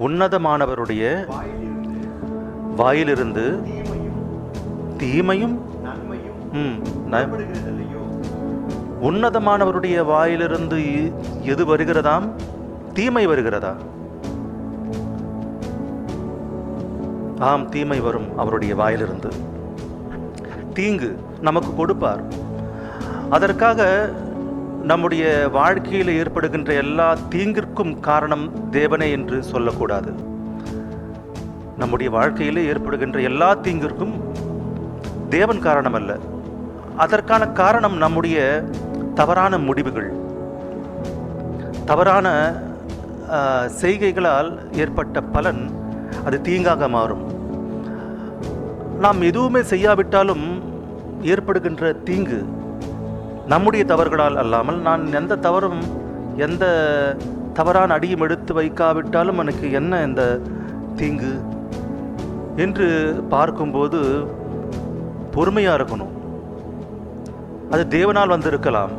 உன்னதமானவருடைய வாயிலிருந்து தீமையும் உன்னதமானவருடைய வாயிலிருந்து எது வருகிறதாம்? தீமை வருகிறதா? ஆம், தீமை வரும் அவருடைய வாயிலிருந்து. தீங்கு நமக்கு கொடுப்பார். அதற்காக நம்முடைய வாழ்க்கையில் ஏற்படுகின்ற எல்லா தீங்கிற்கும் காரணம் தேவனே என்று சொல்லக்கூடாது. நம்முடைய வாழ்க்கையில் ஏற்படுகின்ற எல்லா தீங்கிற்கும் தேவன் காரணம் அல்ல. அதற்கான காரணம் நம்முடைய தவறான முடிவுகள், தவறான செய்கைகளால் ஏற்பட்ட பலன் அது தீங்காக மாறும். நாம் எதுவுமே செய்யாவிட்டாலும் ஏற்படுகின்ற தீங்கு நம்முடைய தவறுகளால் அல்லாமல், நான் எந்த தவறும் எந்த தவறான அடியும் எடுத்து வைக்காவிட்டாலும் எனக்கு என்ன இந்த தீங்கு என்று பார்க்கும்போது பொறுமையாக இருக்கணும். அது தேவனால் வந்திருக்கலாம்,